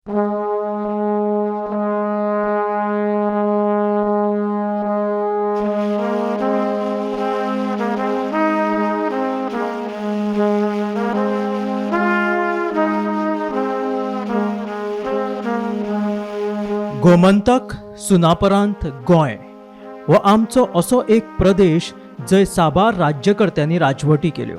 गोमंतक सुनापरांत गोंय हो आमचो असो एक प्रदेश जंय साबार राज्यकर्त्यांनी राजवटी केल्यो।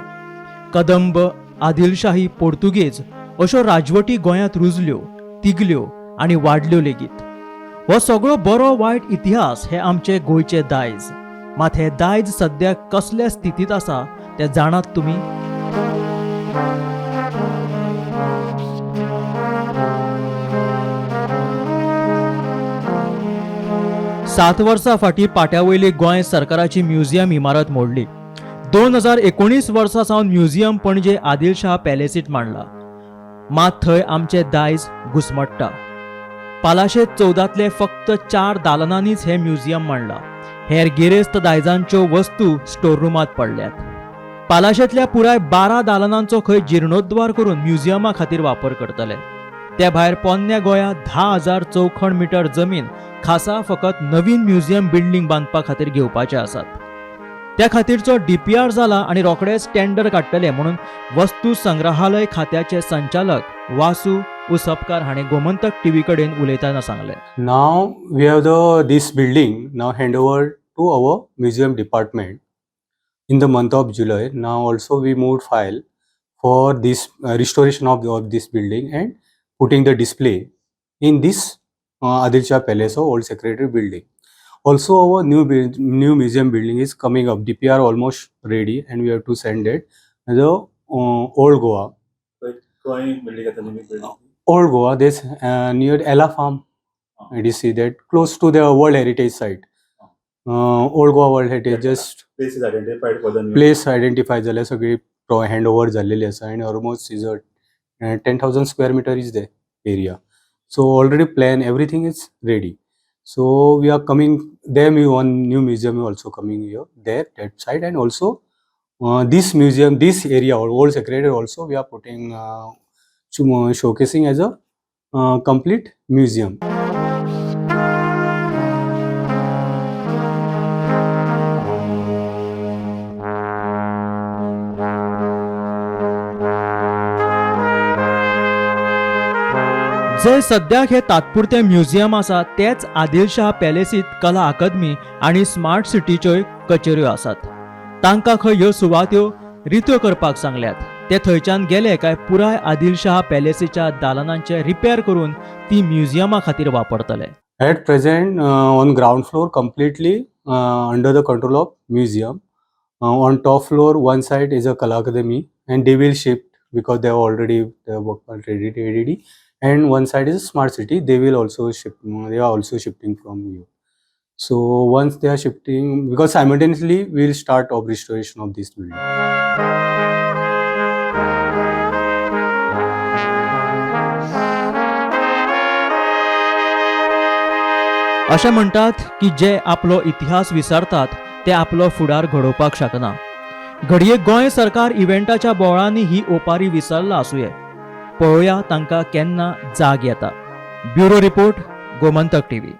कदंब, आदिलशाही, पोर्तुगेज अश्यो राजवटी गोंयांत रुजल्यो, तिगल्यो आनी वाडल्यो लेगीत। हो सगळो बरो वायट इतिहास हे आमचे गोंयचे दायज। मात हे दायज सद्याक कसल्या स्थितीत आसा ते जाणात तुमी? सात वर्सां फाटीं पाट्यावयली गोंय सरकाराची म्युझियम इमारत मोडली। 2019 वर्सा सावन म्युझियम पणजे आदिलशाह पॅलेसींत मांडला। मात थंय आमचे दायज घुस्मट्टा। पालाशे 14तले फक्त 4 दालनांनीच हे म्युझियम मांडला। हेर गिरेस्त दायजांच्यो वस्तू स्टोर रूमांत पडल्यात। पालाशेंतल्या पुराय 12 दालनांचो खंय जीर्णोद्वार करून म्युझियमा खातीर वापर करतले। त्या भायर पोन्न्या गोंयांत 10,000 चौखण मीटर जमीन खासा फकत नवीन म्युझियम बिल्डिंग बांदपा खातीर घेवपाचे आसात। त्या खातीरचो DPR जाला आनी रोखडेच टेंडर काडटले म्हणून वस्तू संग्रहालय खात्याचे संचालक वासू उसपकार हाणें गोमंतक टीव्ही कडेन उलयतना सांगले। Now we have this building now hand over to our museum department in the month of July. Now also we moved file for this restoration of this building and putting the display in this Adil Shah Palace or Old Secretary building. Also our new museum building is coming up. DPR almost ready and we have to send it as a Old Goa. Old Goa, this near Ella Farm. You see that close to the World Heritage site. Old Goa World Heritage just place is identified for the new place identified झाले सगळी handover झालेली आसा and almost is a 10,000 square meter is the area. So already plan everything is ready. So we are coming there. One new museum is also coming here there that side, and also this museum, this area or Old Secretary also we are putting showcasing as a complete museum. जे सद्याक हे तात्पुरते museum आसा तेच आदिलशाह पॅलेसीत कला अकादमी आणि smart सिटीच्योय कचेऱ्यो आसात। तांकां खंय ह्यो सुवात्यो रित्यो करपाक सांगल्यात। ते थंयच्यान गेले काय पुराय आदिलशाह पॅलेसीच्या दालनांचे रिपेअर करून ती म्युझियमा खातीर वापरतले। At present, on ground floor completely under the control of museum. On top floor, one side is a Kala Academy, and they will shift because they have already their work ready. And one side is a smart city. They will also shift. They are also shifting from here. So once they are shifting, because simultaneously we will start of restoration of this building. अशें म्हणटात की जे आपलो इतिहास विसरतात ते आपलो फुडार घडोवपाक शकना। घडये गोंय सरकार इव्हेंटाच्या बोळांनी ही ओपारी विसरला आसूये। पळोवया तांकां केन्ना जाग येता। Bureau report, Gomantak TV.